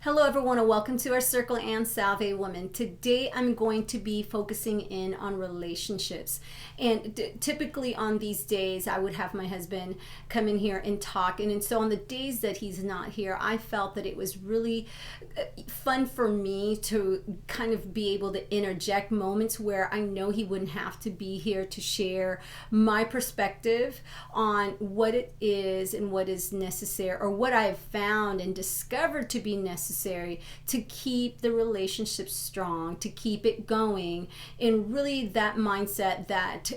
Hello everyone, and welcome to our Circle and Salve Women. Today I'm going to be focusing in on relationships, and typically on these days I would have my husband come in here and talk, and so on the days that he's not here, I felt that it was really fun for me to kind of be able to interject moments where I know he wouldn't have to be here to share my perspective on what it is and what is necessary, or what I've found and discovered to be necessary to keep the relationship strong, to keep it going, and really that mindset, that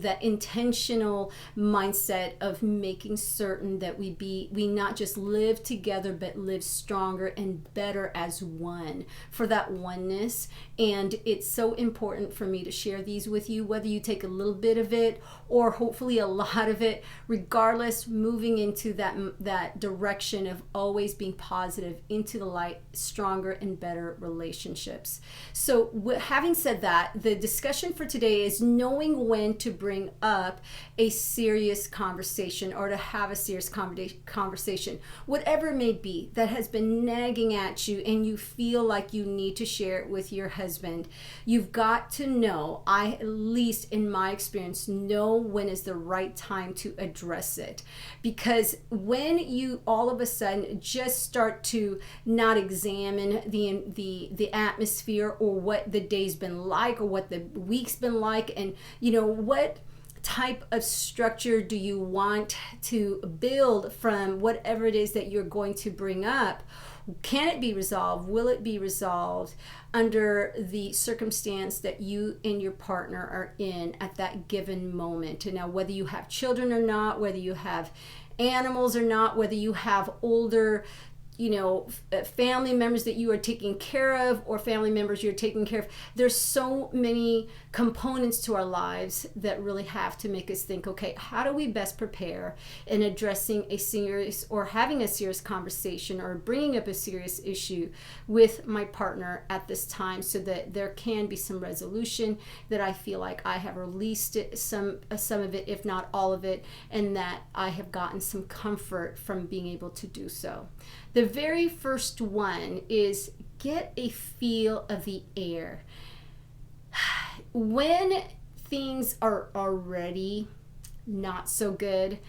that intentional mindset of making certain that we not just live together but live stronger and better as one, for that oneness. And it's so important for me to share these with you, whether you take a little bit of it or hopefully a lot of it. Regardless, moving into that direction of always being positive, into the light, stronger and better relationships. So having said that, the discussion for today is knowing when to bring up a serious conversation, or to have a serious conversation, whatever it may be, that has been nagging at you and you feel like you need to share it with your husband. You've got to know, I at least in my experience know when is the right time to address it. Because when you all of a sudden just start to not examine the atmosphere, or what the day's been like, or what the week's been like, and what type of structure do you want to build from whatever it is that you're going to bring up. Can it be resolved? Will it be resolved under the circumstance that you and your partner are in at that given moment? And now, whether you have children or not, whether you have animals or not, whether you have older family members that you are taking care of, or family members you're taking care of. There's so many components to our lives that really have to make us think, okay, how do we best prepare in addressing a serious, or having a serious conversation, or bringing up a serious issue with my partner at this time, so that there can be some resolution, that I feel like I have released some of it, if not all of it, and that I have gotten some comfort from being able to do so. The very first one is get a feel of the air. When things are already not so good,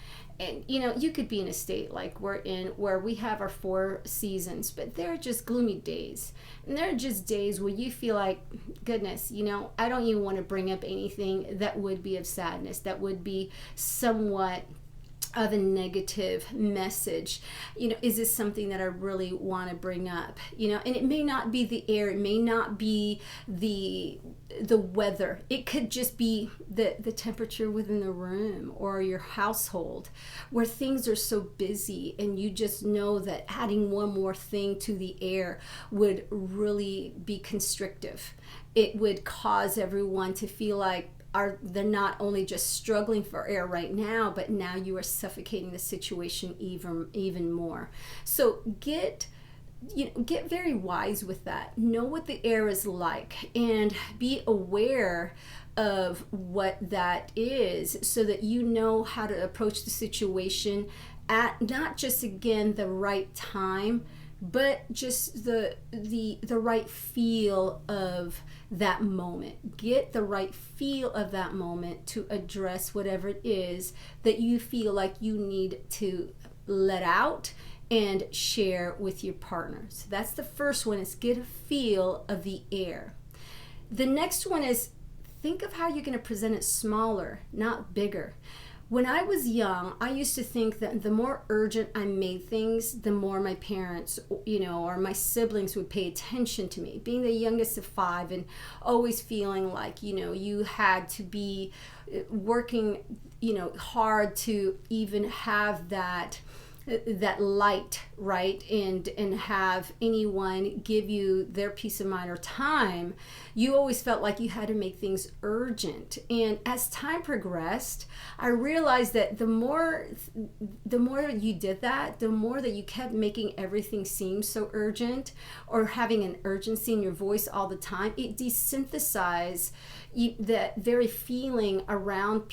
and you could be in a state like we're in, where we have our 4 seasons, but they're just gloomy days. And there are just days where you feel like, goodness, I don't even want to bring up anything that would be of sadness, that would be somewhat of a negative message. Is this something that I really want to bring up? And it may not be the air, it may not be the weather. It could just be the temperature within the room or your household, where things are so busy, and you just know that adding one more thing to the air would really be constrictive. It would cause everyone to feel like they're not only just struggling for air right now, but now you are suffocating the situation even more. So get very wise with that. Know what the air is like, and be aware of what that is, so that you know how to approach the situation at not just, again, the right time, but just the right feel of that moment. Get the right feel of that moment to address whatever it is that you feel like you need to let out and share with your partner. So that's the first one, is get a feel of the air. The next one is think of how you're going to present it smaller, not bigger. When I was young, I used to think that the more urgent I made things, the more my parents, or my siblings would pay attention to me. Being the youngest of 5 and always feeling like, you had to be working, hard to even have that that light, right? And have anyone give you their peace of mind or time, you always felt like you had to make things urgent. And as time progressed, I realized that the more you did that, the more that you kept making everything seem so urgent, or having an urgency in your voice all the time, it desynthesized that very feeling around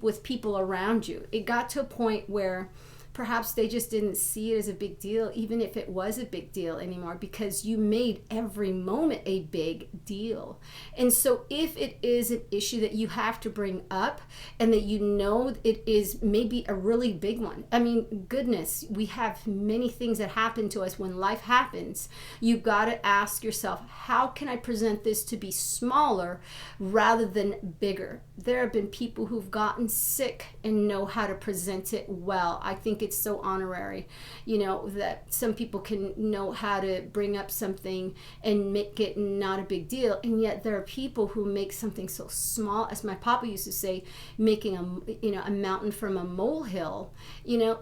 with people around you. It got to a point where perhaps they just didn't see it as a big deal, even if it was a big deal anymore, because you made every moment a big deal. And so if it is an issue that you have to bring up, and that you know it is maybe a really big one, I mean, goodness, we have many things that happen to us when life happens. You've got to ask yourself, how can I present this to be smaller rather than bigger? There have been people who've gotten sick and know how to present it well. I think it's so honorary, that some people can know how to bring up something and make it not a big deal. And yet there are people who make something so small, as my papa used to say, making a mountain from a molehill,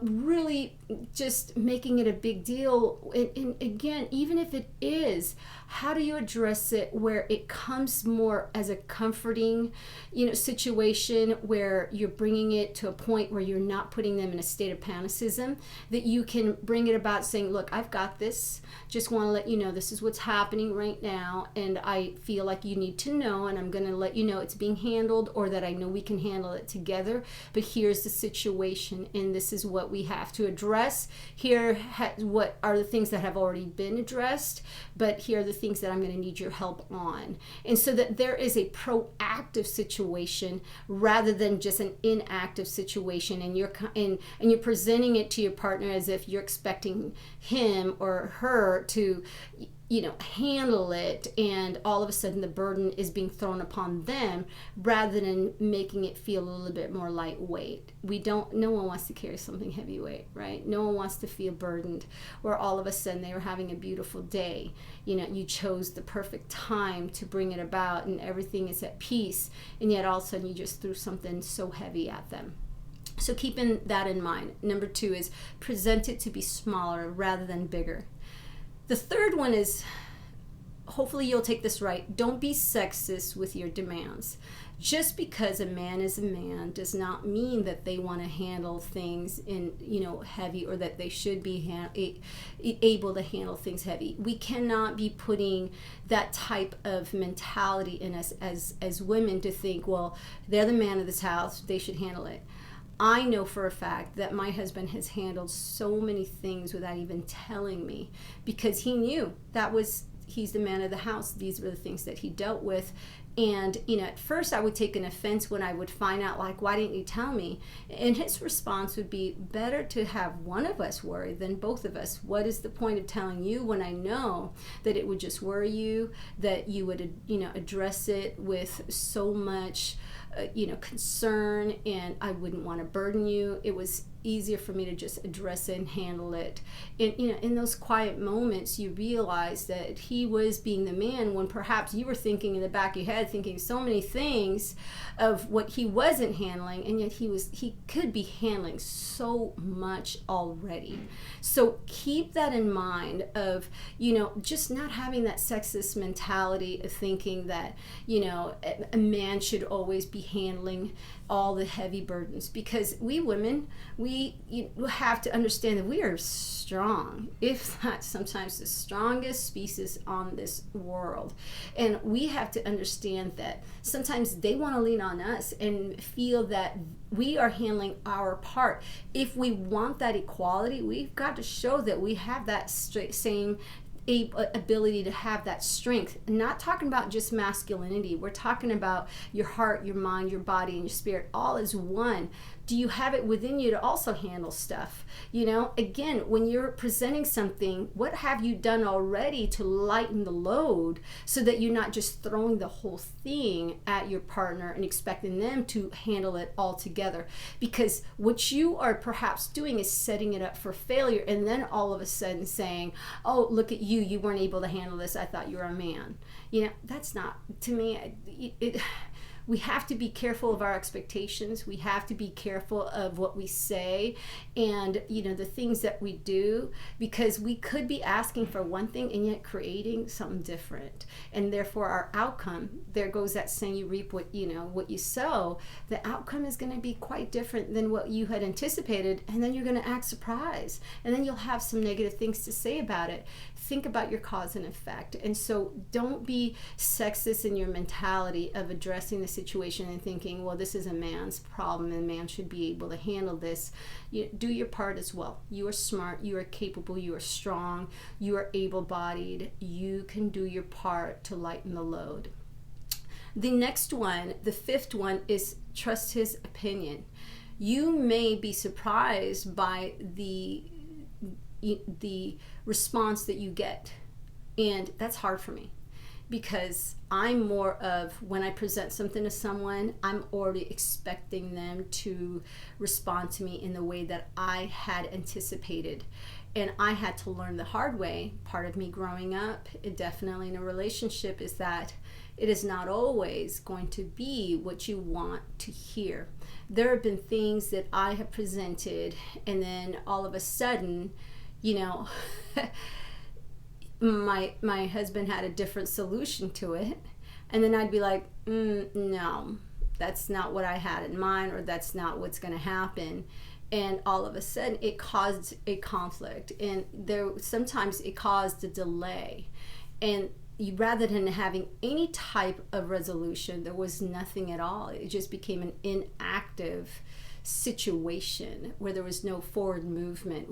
really just making it a big deal. And again, even if it is, how do you address it where it comes more as a comforting, situation, where you're bringing it to a point where you're not putting them in a state of panicism, that you can bring it about saying, look, I've got this. Just want to let you know this is what's happening right now, and I feel like you need to know, and I'm going to let you know it's being handled, or that I know we can handle it together, but here's the situation, and this is what we have to address. Here what are the things that have already been addressed, but here are the things that I'm going to need your help on. And so that there is a proactive situation rather than just an inactive situation, and you're presenting it to your partner as if you're expecting him or her to handle it, and all of a sudden the burden is being thrown upon them rather than making it feel a little bit more lightweight. No one wants to carry something heavyweight, right? No one wants to feel burdened, where all of a sudden they were having a beautiful day. You chose the perfect time to bring it about, and everything is at peace, and yet all of a sudden you just threw something so heavy at them. So keeping that in mind. Number 2 is present it to be smaller rather than bigger. The third one is, hopefully you'll take this right, don't be sexist with your demands. Just because a man is a man does not mean that they want to handle things in heavy, or that they should be able to handle things heavy. We cannot be putting that type of mentality in us as women to think, well, they're the man of this house, they should handle it. I know for a fact that my husband has handled so many things without even telling me, because he knew he's the man of the house. These were the things that he dealt with. And, at first I would take an offense when I would find out, like, why didn't you tell me? And his response would be, better to have one of us worry than both of us. What is the point of telling you when I know that it would just worry you, that you would, address it with so much, concern, and I wouldn't want to burden you. It was easier for me to just address it and handle it. And in those quiet moments, you realize that he was being the man, when perhaps you were thinking in the back of your head, thinking so many things of what he wasn't handling, and yet he could be handling so much already. So keep that in mind of just not having that sexist mentality of thinking that a man should always be handling all the heavy burdens, because we women, we have to understand that we are strong, if not sometimes the strongest species on this world. And we have to understand that sometimes they want to lean on us and feel that we are handling our part. If we want that equality, we've got to show that we have that same ability to have that strength. Not talking about just masculinity. We're talking about your heart, your mind, your body, and your spirit all as one. Do you have it within you to also handle stuff? Again, when you're presenting something, what have you done already to lighten the load, so that you're not just throwing the whole thing at your partner and expecting them to handle it all together? Because what you are perhaps doing is setting it up for failure, and then all of a sudden saying, oh, look at you weren't able to handle this, I thought you were a man. That's not, to me, we have to be careful of our expectations. We have to be careful of what we say and, the things that we do, because we could be asking for one thing and yet creating something different. And therefore our outcome, there goes that saying, you reap what you sow. The outcome is going to be quite different than what you had anticipated, and then you're going to act surprised, and then you'll have some negative things to say about it. Think about your cause and effect. And so don't be sexist in your mentality of addressing the situation and thinking, well, this is a man's problem and man should be able to handle this. Do your part as well. You are smart, you are capable, you are strong, you are able-bodied. You can do your part to lighten the load. The next one, the fifth one, is trust his opinion. You may be surprised by the response that you get, and that's hard for me, because I'm more of, when I present something to someone, I'm already expecting them to respond to me in the way that I had anticipated. And I had to learn the hard way. Part of me growing up, definitely in a relationship, is that it is not always going to be what you want to hear. There have been things that I have presented, and then all of a sudden, my husband had a different solution to it, and then I'd be like, no, that's not what I had in mind, or that's not what's going to happen. And all of a sudden it caused a conflict, and sometimes it caused a delay, and rather than having any type of resolution, there was nothing at all. It just became an inactive situation where there was no forward movement.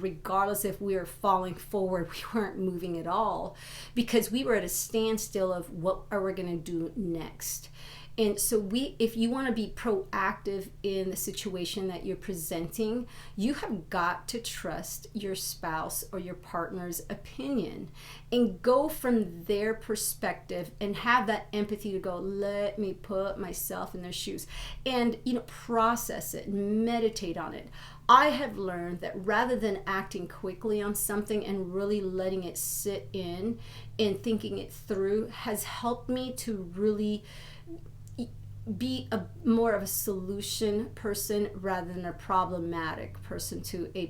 Regardless if we were falling forward, we weren't moving at all, because we were at a standstill of what are we going to do next. And so if you want to be proactive in the situation that you're presenting, you have got to trust your spouse or your partner's opinion and go from their perspective and have that empathy to go, let me put myself in their shoes, and process it, meditate on it. I have learned that rather than acting quickly on something and really letting it sit in and thinking it through has helped me to really be more of a solution person rather than a problematic person to a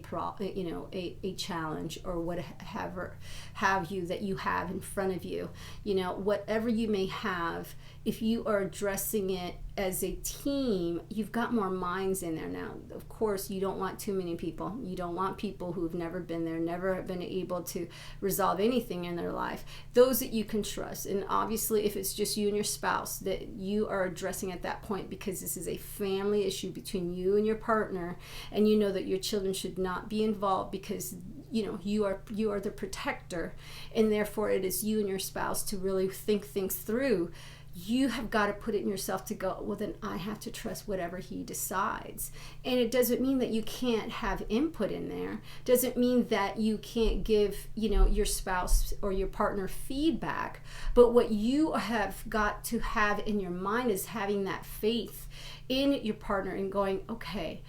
challenge or whatever have you that you have in front of you. Whatever you may have, if you are addressing it as a team, you've got more minds in there. Now, of course, you don't want too many people. You don't want people who've never been there, never have been able to resolve anything in their life. Those that you can trust. And obviously, if it's just you and your spouse, that you are addressing at that point, because this is a family issue between you and your partner, and you know that your children should not be involved, because you are the protector, and therefore it is you and your spouse to really think things through. You have got to put it in yourself to go, well, then I have to trust whatever he decides. And it doesn't mean that you can't have input in there. Doesn't mean that you can't give, your spouse or your partner feedback. But what you have got to have in your mind is having that faith in your partner and going, okay,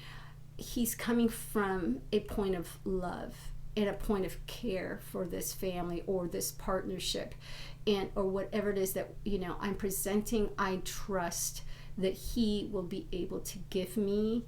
he's coming from a point of love and a point of care for this family or this partnership, or whatever it is that I'm presenting. I trust that he will be able to give me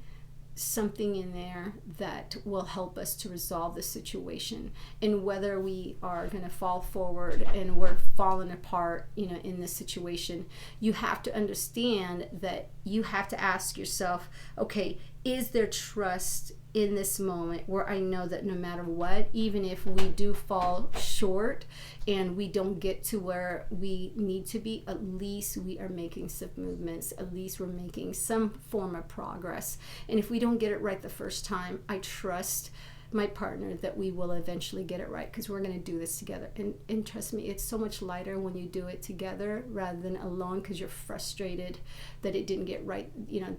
something in there that will help us to resolve the situation. And whether we are going to fall forward and we're falling apart in this situation, you have to understand that you have to ask yourself, okay, is there trust in this moment where I know that no matter what, even if we do fall short and we don't get to where we need to be, at least we are making some movements, at least we're making some form of progress. And if we don't get it right the first time, I trust my partner that we will eventually get it right, because we're going to do this together. And trust me, it's so much lighter when you do it together rather than alone, because you're frustrated that it didn't get right,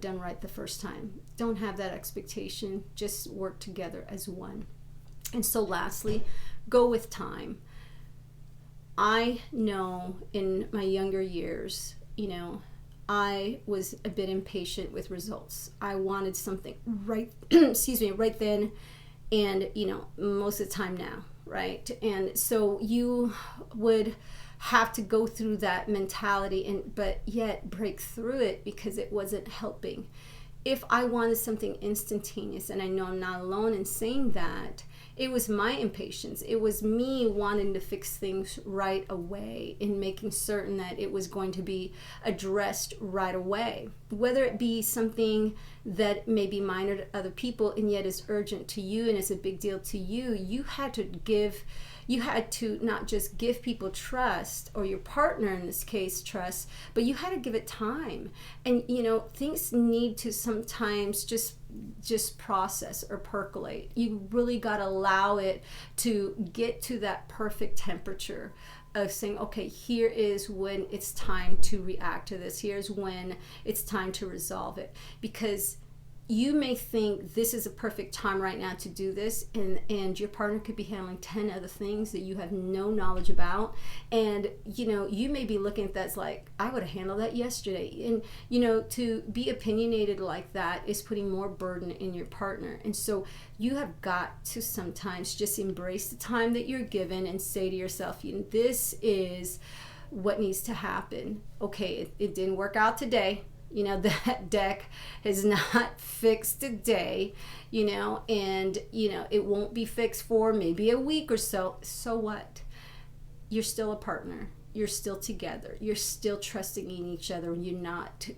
done right the first time. Don't have that expectation. Just work together as one. And so lastly, go with time. I know in my younger years, I was a bit impatient with results. I wanted something right then, and most of the time now, right? And so you would have to go through that mentality, but yet break through it because it wasn't helping. If I wanted something instantaneous, and I know I'm not alone in saying that, it was my impatience. It was me wanting to fix things right away and making certain that it was going to be addressed right away. Whether it be something that may be minor to other people and yet is urgent to you and is a big deal to you, you had to not just give people trust, or your partner in this case trust, but you had to give it time. And things need to sometimes just process or percolate. You really got to allow it to get to that perfect temperature of saying, okay, here is when it's time to react to this. Here's when it's time to resolve it. Because you may think this is a perfect time right now to do this, and your partner could be handling 10 other things that you have no knowledge about. And you may be looking at that as like, I would have handled that yesterday. And to be opinionated like that is putting more burden in your partner. And so you have got to sometimes just embrace the time that you're given and say to yourself, this is what needs to happen. Okay, it didn't work out today. That deck is not fixed today, and it won't be fixed for maybe a week or so. So what? You're still a partner. You're still together. You're still trusting in each other. You're not,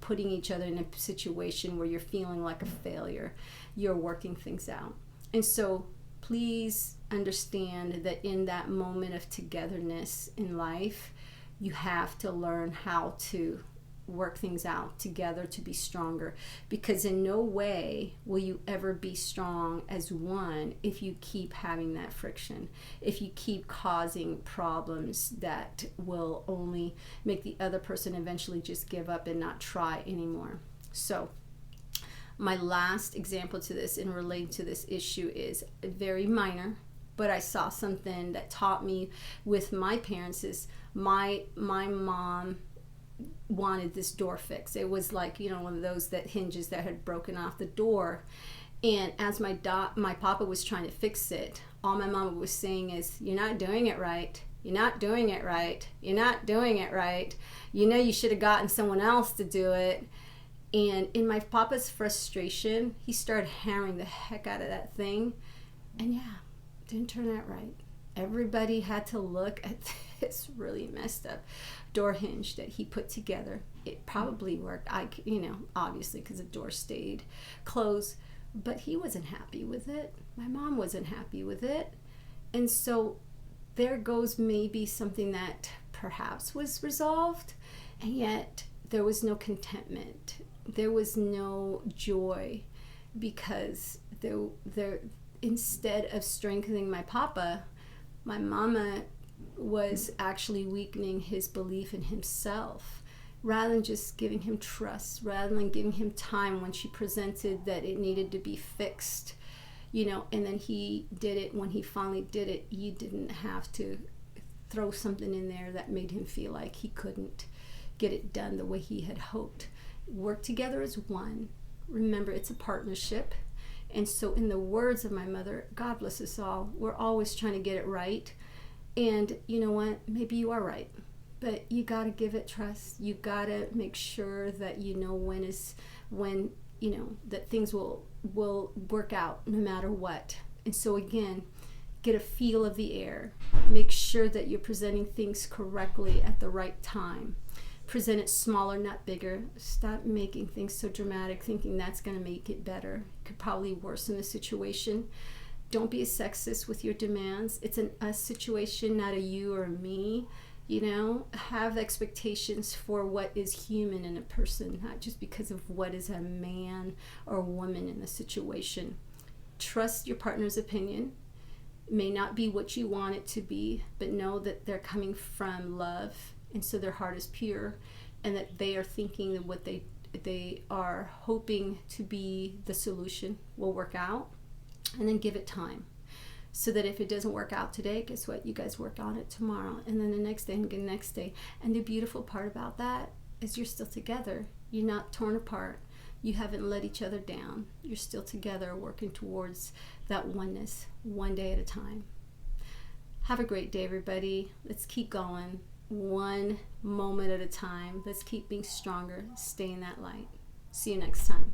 putting each other in a situation where you're feeling like a failure. You're working things out. And so please understand that in that moment of togetherness in life, you have to learn how to work things out together to be stronger, because in no way will you ever be strong as one if you keep having that friction, if you keep causing problems that will only make the other person eventually just give up and not try anymore. So my last example to this in relating to this issue is very minor, but I saw something that taught me with my parents. Is my mom wanted this door fixed. It was like, one of those that hinges that had broken off the door. And as my papa was trying to fix it, all my mama was saying is, you're not doing it right. You're not doing it right. You're not doing it right. You should have gotten someone else to do it. And in my papa's frustration, he started hammering the heck out of that thing. And didn't turn out right. Everybody had to look at this really messed up door hinge that he put together. It probably worked, obviously, because the door stayed closed, but he wasn't happy with it. My mom wasn't happy with it. And so there goes maybe something that perhaps was resolved, and yet there was no contentment. There was no joy, because there instead of strengthening my papa, my mama was actually weakening his belief in himself, rather than just giving him trust, rather than giving him time when she presented that it needed to be fixed, and then he did it. When he finally did it, you didn't have to throw something in there that made him feel like he couldn't get it done the way he had hoped. Work together as one. Remember, it's a partnership. And so in the words of my mother, God bless us all, we're always trying to get it right. And you know what? Maybe you are right. But you got to give it trust. You got to make sure that when that things will work out no matter what. And so again, get a feel of the air. Make sure that you're presenting things correctly at the right time. Present it smaller, not bigger. Stop making things so dramatic, thinking that's going to make it better. It could probably worsen the situation. Don't be a sexist with your demands. It's an us situation, not a you or a me. Have expectations for what is human in a person, not just because of what is a man or woman in a situation. Trust your partner's opinion. It may not be what you want it to be, but know that they're coming from love. And so their heart is pure, and that they are thinking that what they are hoping to be the solution will work out. And then give it time, so that if it doesn't work out today, guess what? You guys work on it tomorrow, and then the next day, and the next day. And the beautiful part about that is you're still together. You're not torn apart. You haven't let each other down. You're still together, working towards that oneness, one day at a time. Have a great day, everybody. Let's keep going one moment at a time. Let's keep being stronger. Stay in that light. See you next time.